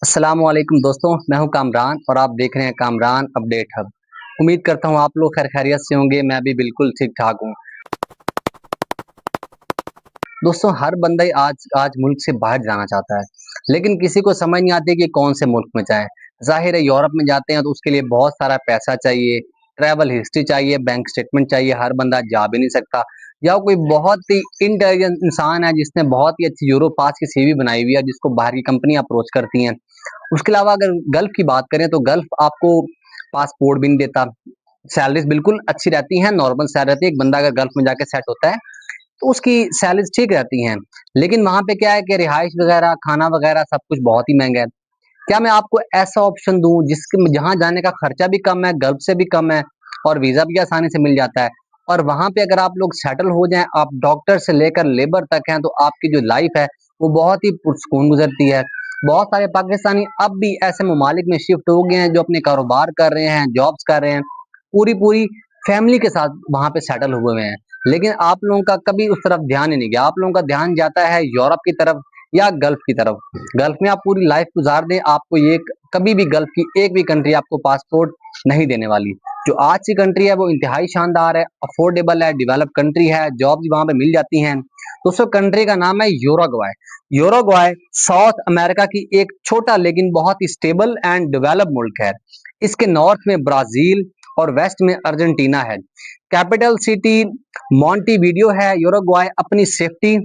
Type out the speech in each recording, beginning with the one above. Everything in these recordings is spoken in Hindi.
अस्सलामुअलैकुम दोस्तों, मैं हूं कामरान और आप देख रहे हैं कामरान अपडेट हब। उम्मीद करता हूं आप लोग खैर खैरियत से होंगे। मैं भी बिल्कुल ठीक ठाक हूं। दोस्तों, हर बंदा ही आज आज मुल्क से बाहर जाना चाहता है, लेकिन किसी को समझ नहीं आती कि कौन से मुल्क में जाए। जाहिर है, यूरोप में जाते हैं तो उसके लिए बहुत सारा पैसा चाहिए, ट्रैवल हिस्ट्री चाहिए, बैंक स्टेटमेंट चाहिए। हर बंदा जा भी नहीं सकता, या कोई बहुत ही इंटेलिजेंट इंसान है जिसने बहुत ही अच्छी यूरो पास की सीवी बनाई हुई है, जिसको बाहर की कंपनी अप्रोच करती हैं। उसके अलावा अगर गल्फ की बात करें तो गल्फ आपको पासपोर्ट भी नहीं देता। सैलरीज बिल्कुल अच्छी रहती हैं, नॉर्मल सैलरी रहती है। एक बंदा अगर गल्फ में जाके सेट होता है तो उसकी सैलरीज ठीक रहती हैं, लेकिन वहां पे क्या है कि रिहाइश वगैरह, खाना वगैरह सब कुछ बहुत ही महंगा है। क्या मैं आपको ऐसा ऑप्शन दूं जिसके जहां जाने का खर्चा भी कम है, गल्फ से भी कम है, और वीजा भी आसानी से मिल जाता है, और वहां पे अगर आप लोग सेटल हो जाएं, आप डॉक्टर से लेकर लेबर तक हैं, तो आपकी जो लाइफ है वो बहुत ही पुरसकून गुजरती है। बहुत सारे पाकिस्तानी अब भी ऐसे ममालिक में शिफ्ट हो गए हैं जो अपने कारोबार कर रहे हैं, जॉब्स कर रहे हैं, पूरी पूरी फैमिली के साथ वहां पे सेटल हुए हुए हैं। लेकिन आप लोगों का कभी उस तरफ ध्यान ही नहीं गया। आप लोगों का ध्यान जाता है यूरोप की तरफ या गल्फ की तरफ। गल्फ में आप पूरी लाइफ गुजार दें, आपको ये कभी भी गल्फ की एक भी कंट्री आपको पासपोर्ट नहीं देने वाली। जो आज की कंट्री है वो इंतहाई शानदार है, अफोर्डेबल है, डेवलप कंट्री है, जॉब भी वहां पे मिल जाती हैं। दोस्तों, कंट्री का नाम है यूरुग्वाय। यूरुग्वाय साउथ अमेरिका की एक छोटा लेकिन बहुत ही स्टेबल एंड डेवलप मुल्क है। इसके नॉर्थ में ब्राजील और वेस्ट में अर्जेंटीना है। कैपिटल सिटी मॉन्टेविडियो है। यूरुग्वाय अपनी सेफ्टी,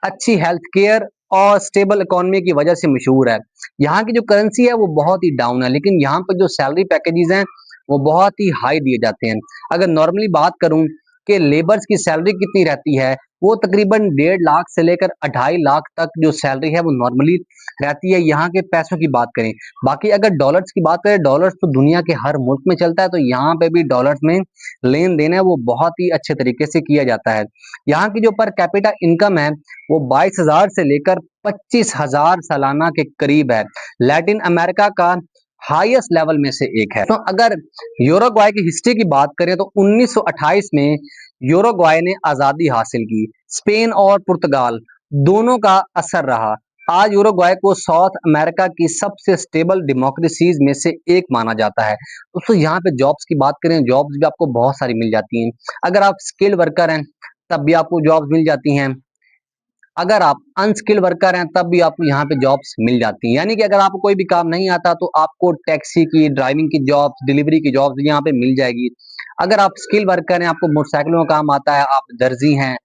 अच्छी हेल्थ केयर और स्टेबल इकोनॉमी की वजह से मशहूर है। यहाँ की जो करेंसी है वो बहुत ही डाउन है, लेकिन यहाँ पर जो सैलरी पैकेजेस हैं वो बहुत ही हाई दिए जाते हैं। अगर नॉर्मली बात करूं कि लेबर्स की सैलरी कितनी रहती है, वो तकरीबन 1.5 लाख से लेकर 2.5 लाख तक जो सैलरी है वो नॉर्मली रहती है, यहाँ के पैसों की बात करें। बाकी अगर डॉलर्स की बात करें, डॉलर्स तो दुनिया के हर मुल्क में चलता है, तो यहाँ पे भी डॉलर्स में लेन देन है वो बहुत ही अच्छे तरीके से किया जाता है। यहाँ की जो पर कैपिटा इनकम है वो 22,000 से लेकर 25,000 सालाना के करीब है। लैटिन अमेरिका का हाईएस्ट लेवल में से एक है। तो अगर यूरुग्वाय की हिस्ट्री की बात करें तो 1928 में यूरुग्वाय ने आजादी हासिल की। स्पेन और पुर्तगाल दोनों का असर रहा। आज यूरुग्वाय को साउथ अमेरिका की सबसे स्टेबल डेमोक्रेसीज में से एक माना जाता है। दोस्तों, यहाँ पे जॉब्स की बात करें, जॉब्स भी आपको बहुत सारी मिल जाती हैं। अगर आप स्किल्ड वर्कर हैं तब भी आपको जॉब्स मिल जाती हैं। अगर आप अनस्किल्ड वर्कर हैं तब भी आपको यहाँ पे जॉब्स मिल जाती हैं। यानी कि अगर आपको कोई भी काम नहीं आता तो आपको टैक्सी की, ड्राइविंग की जॉब्स, डिलीवरी की जॉब्स यहाँ पे मिल जाएगी। अगर आप स्किल वर्कर हैं, आपको मोटरसाइकिलों का काम आता है, आप दर्जी हैं,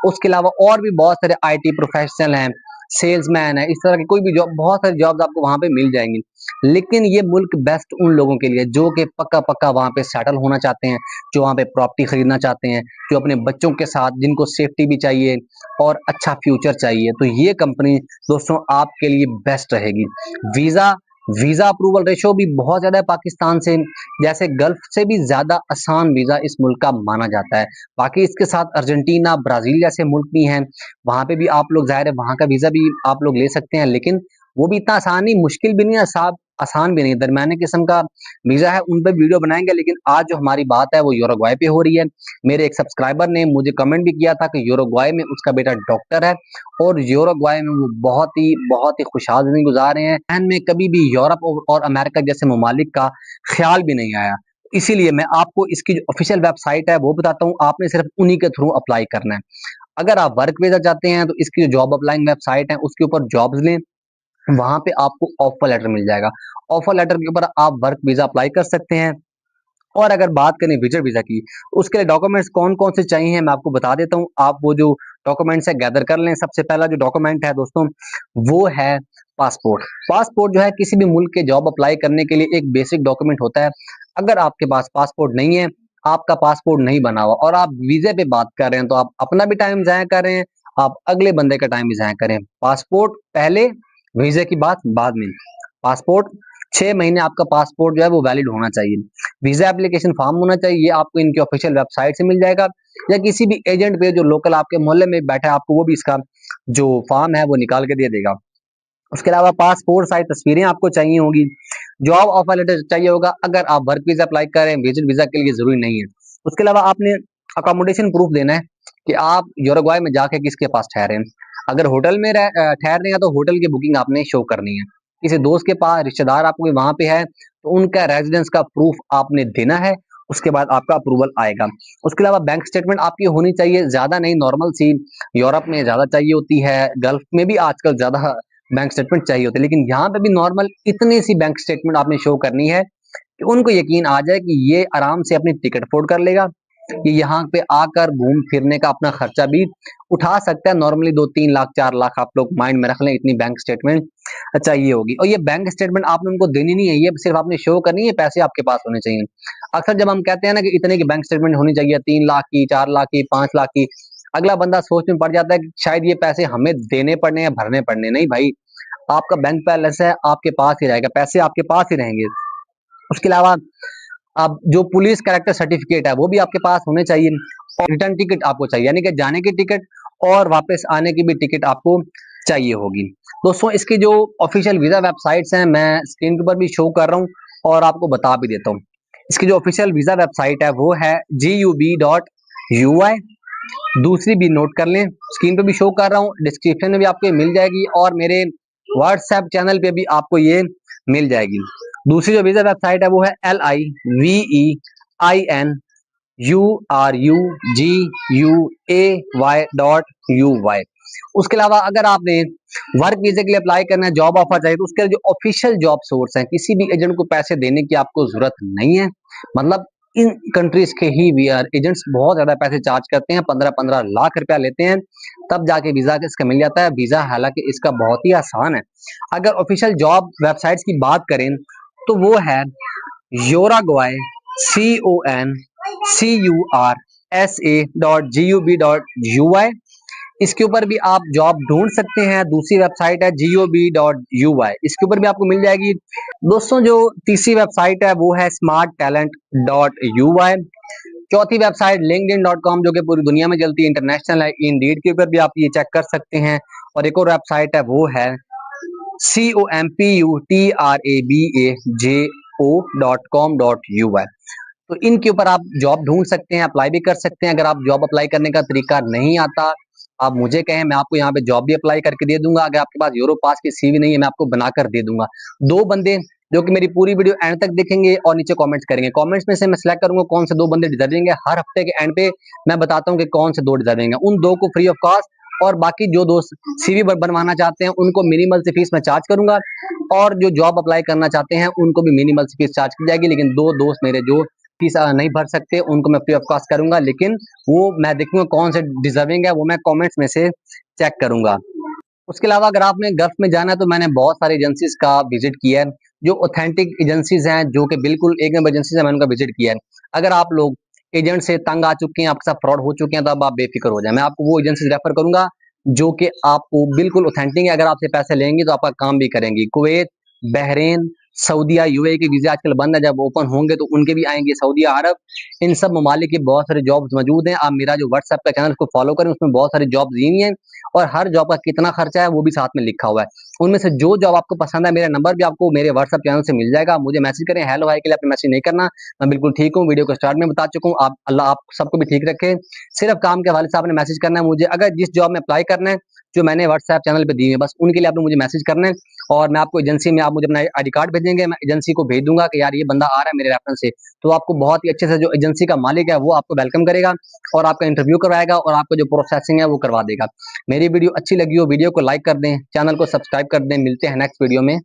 उसके अलावा और भी बहुत सारे आईटी प्रोफेशनल हैं, सेल्समैन है, इस तरह की कोई भी जॉब, बहुत सारी जॉब्स आपको वहां पे मिल जाएंगी। लेकिन ये मुल्क बेस्ट उन लोगों के लिए जो कि पक्का पक्का वहां पे सेटल होना चाहते हैं, जो वहां पे प्रॉपर्टी खरीदना चाहते हैं, जो अपने बच्चों के साथ, जिनको सेफ्टी भी चाहिए और अच्छा फ्यूचर चाहिए, तो ये कंपनी दोस्तों आपके लिए बेस्ट रहेगी। वीजा वीजा अप्रूवल रेशो भी बहुत ज्यादा है पाकिस्तान से, जैसे गल्फ से भी ज्यादा आसान वीजा इस मुल्क का माना जाता है। बाकी इसके साथ अर्जेंटीना, ब्राजील जैसे मुल्क भी हैं, वहां पे भी आप लोग, जाहिर है वहां का वीजा भी आप लोग ले सकते हैं, लेकिन वो भी इतना आसान नहीं, मुश्किल भी नहीं है, साहब आसान भी नहीं, दरमियाने किस्म का वीजा है। उन पर वीडियो बनाएंगे, लेकिन आज जो हमारी बात है वो यूरुग्वाय पे हो रही है। मेरे एक सब्सक्राइबर ने मुझे कमेंट भी किया था कि यूरुग्वाय में उसका बेटा डॉक्टर है और यूरुग्वाय में वो बहुत ही खुशहाल जिंदगी गुजार रहे हैं। एंड में कभी भी यूरोप और अमेरिका जैसे ममालिक का ख्याल भी नहीं आया। इसीलिए मैं आपको इसकी जो ऑफिशियल वेबसाइट है वो बताता हूँ, आपने सिर्फ उन्हीं के थ्रू अप्लाई करना है। अगर आप वर्क वीजा चाहते हैं तो इसकी जो जॉब अप्लाइंग वेबसाइट है उसके ऊपर जॉब्स लें, वहां पे आपको ऑफर लेटर मिल जाएगा। ऑफर लेटर के ऊपर आप वर्क वीजा अप्लाई कर सकते हैं। और अगर बात करें विजिट वीजा की, तो उसके लिए डॉक्यूमेंट्स कौन कौन से चाहिए मैं आपको बता देता हूँ। आप वो जो डॉक्यूमेंट्स है गैदर कर लें। सबसे पहला जो डॉक्यूमेंट है दोस्तों वो है पासपोर्ट। पासपोर्ट जो है किसी भी मुल्क के जॉब अप्लाई करने के लिए एक बेसिक डॉक्यूमेंट होता है। अगर आपके पास पासपोर्ट नहीं है, आपका पासपोर्ट नहीं बना हुआ और आप वीजे पे बात कर रहे हैं, तो आप अपना भी टाइम जाया कर रहे हैं, आप अगले बंदे का टाइम भी जाया करें। पासपोर्ट पहले, वीजे की बात बाद में। पासपोर्ट 6 महीने आपका पासपोर्ट जो है वो वैलिड होना चाहिए। वीजा एप्लीकेशन फॉर्म होना चाहिए, ये आपको इनकी ऑफिशियल वेबसाइट से मिल जाएगा, या किसी भी एजेंट पे जो लोकल आपके मोहल्ले में बैठा है, आपको वो भी इसका जो फॉर्म है वो निकाल के दे देगा। उसके अलावा पासपोर्ट साइज तस्वीरें आपको चाहिए होगी। जॉब ऑफर लेटर चाहिए होगा अगर आप वर्क वीजा अप्लाई कर रहे हैं, विजिट वीजा के लिए जरूरी नहीं है। उसके अलावा आपने अकोमोडेशन प्रूफ देना है कि आप यूरुग्वाय में जाके किसके पास ठहरे हैं। अगर होटल में ठहर रहे हैं तो होटल की बुकिंग आपने शो करनी है। किसी दोस्त के पास, रिश्तेदार आपको वहाँ पे है, तो उनका रेज़िडेंस का प्रूफ आपने देना है, उसके बाद आपका अप्रूवल आएगा। उसके अलावा बैंक स्टेटमेंट आपकी होनी चाहिए, ज़्यादा नहीं, नॉर्मल सी। यूरोप में ज़्यादा चाहिए होती है, गल्फ में भी आजकल ज़्यादा बैंक स्टेटमेंट चाहिए होती है, लेकिन यहाँ पे भी नॉर्मल इतनी सी बैंक स्टेटमेंट आपने शो करनी है कि उनको यकीन आ जाए कि ये आराम से अपनी टिकट अफोर्ड कर लेगा, कि यहाँ पे आकर घूम फिरने का अपना खर्चा भी उठा सकता है। नॉर्मली 2-3 लाख 4 लाख आप लोग माइंड में रख लें, इतनी बैंक स्टेटमेंट चाहिए होगी। और ये बैंक स्टेटमेंट आपने उनको देनी नहीं है, ये सिर्फ आपने शो करनी है, पैसे आपके पास होने चाहिए। अक्सर जब हम कहते हैं ना कि इतने की बैंक स्टेटमेंट होनी चाहिए, 3 लाख की, 4 लाख की, 5 लाख की, अगला बंदा सोच में पड़ जाता है कि शायद ये पैसे हमें देने पड़ने या भरने पड़ने। नहीं भाई, आपका बैंक बैलेंस है, आपके पास ही रहेगा, पैसे आपके पास ही रहेंगे। उसके अलावा अब जो पुलिस कैरेक्टर सर्टिफिकेट है वो भी आपके पास होने चाहिए, और रिटर्न टिकट आपको चाहिए, यानी कि जाने की टिकट और वापस आने की भी टिकट आपको चाहिए होगी। दोस्तों, इसकी जो ऑफिशियल वीजा वेबसाइट्स हैं मैं स्क्रीन के ऊपर भी शो कर रहा हूँ और आपको बता भी देता हूँ। इसकी जो ऑफिशियल वीजा वेबसाइट है वो है gub.ui। दूसरी भी नोट कर लें, स्क्रीन पे भी शो कर रहा हूँ, डिस्क्रिप्शन में भी आपको मिल जाएगी, और मेरे व्हाट्सएप चैनल पे भी आपको ये मिल जाएगी। दूसरी जो वीजा वेबसाइट है वो है LIVEINURUGUAY.UY। उसके अलावा अगर आपने वर्क वीजे के लिए अप्लाई करना है, जॉब ऑफर चाहिए, तो उसके जो ऑफिशियल जॉब सोर्स हैं, किसी भी एजेंट को पैसे देने की आपको जरूरत नहीं है। मतलब इन कंट्रीज के ही वीआर एजेंट्स बहुत ज्यादा पैसे चार्ज करते हैं, 15-15 लाख रुपया लेते हैं, तब जाके वीजा इसका मिल जाता है। वीजा हालांकि इसका बहुत ही आसान है। अगर ऑफिशियल जॉब वेबसाइट्स की बात करें तो वो है योराग्वाई CONCURSA.GUB.UI। इसके ऊपर भी आप जॉब ढूंढ सकते हैं। दूसरी वेबसाइट है GOB.UI, इसके ऊपर भी आपको मिल जाएगी। दोस्तों, जो तीसरी वेबसाइट है वो है SmartTalent.UI। चौथी वेबसाइट LinkedIn.com, जो कि पूरी दुनिया में चलती है, इंटरनेशनल है। इंडीड के ऊपर भी आप ये चेक कर सकते हैं। और एक और वेबसाइट है वो है COMPUTRABAJO.com.UI। तो इनके ऊपर आप जॉब ढूंढ सकते हैं, अप्लाई भी कर सकते हैं। अगर आप जॉब अप्लाई करने का तरीका नहीं आता, आप मुझे कहें, मैं आपको यहाँ पे जॉब भी अप्लाई करके दे दूंगा। अगर आपके पास यूरो पास की सीवी नहीं है, मैं आपको बनाकर दे दूंगा। दो बंदे जो कि मेरी पूरी वीडियो एंड तक देखेंगे और नीचे कमेंट्स करेंगे, कमेंट्स में से मैं सिलेक्ट करूंगा कौन से दो बंदे डिजर्विंग है। हर हफ्ते के एंड पे मैं बताता हूँ कि कौन से दो डिजर्विंग है, उन दो को फ्री ऑफ कॉस्ट, और बाकी जो दोस्त सीवी बनवाना चाहते हैं उनको मिनिमल सी फीस मैं चार्ज करूंगा, और जो जॉब अप्लाई करना चाहते हैं उनको भी मिनिमल सी फीस चार्ज की जाएगी। लेकिन दो दोस्त मेरे जो फीस नहीं भर सकते उनको मैं फ्री ऑफ कॉस्ट करूंगा, लेकिन वो मैं देखूंगा कौन से डिजर्विंग है, वो मैं कमेंट्स में से चेक करूंगा। उसके अलावा अगर आपने गल्फ में जाना है तो मैंने बहुत सारी एजेंसीज का विजिट किया है, जो ऑथेंटिक एजेंसीज हैं, जो कि बिल्कुल एक नंबर एजेंसीज है, मैंने उनका विजिट किया है। अगर आप लोग एजेंट से तंग आ चुके हैं, आपके साथ फ्रॉड हो चुके हैं, तो अब आप बेफिक्र हो जाए, मैं आपको वो एजेंसीज रेफर करूंगा जो कि आपको बिल्कुल ऑथेंटिक है। अगर आपसे पैसे लेंगी तो आपका काम भी करेंगी। कुवैत, बहरीन, सऊदीया, यूएई के वीजा आजकल बंद है, जब ओपन होंगे तो उनके भी आएंगे, सऊदीया अरब, इन सब ममालिक की बहुत सारे जॉब्स मौजूद हैं। आप मेरा जो व्हाट्सएप का चैनल को फॉलो करें, उसमें बहुत सारी जॉब्स दी हुई हैं, और हर जॉब का कितना खर्चा है वो भी साथ में लिखा हुआ है। उनमें से जो जॉब आपको पसंद है, मेरा नंबर भी आपको मेरे व्हाट्सएप चैनल से मिल जाएगा। मुझे मैसेज करें, हेलो हाय के लिए आपने मैसेज नहीं करना, मैं बिल्कुल ठीक हूँ, वीडियो को स्टार्ट में बता चुका हूँ। आप अल्लाह आप सबको भी ठीक रखे। सिर्फ काम के हवाले से आपने मैसेज करना है मुझे। अगर जिस जॉब में अप्लाई करना है जो मैंने व्हाट्सएप चैनल पे दी है, बस उनके लिए आपने मुझे मैसेज करना है, और मैं आपको एजेंसी में, आप मुझे अपना आईडी कार्ड भेजेंगे, मैं एजेंसी को भेज दूंगा कि यार ये बंदा आ रहा है मेरे रेफरेंस से, तो आपको बहुत ही अच्छे से जो एजेंसी का मालिक है वो आपको वेलकम करेगा और आपका इंटरव्यू करवाएगा और आपका जो प्रोसेसिंग है वो करवा देगा। मेरी वीडियो अच्छी लगी हो, वीडियो को लाइक कर दें, चैनल को सब्सक्राइब कर दें। मिलते हैं नेक्स्ट वीडियो में।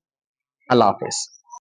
अल्लाह हाफिज।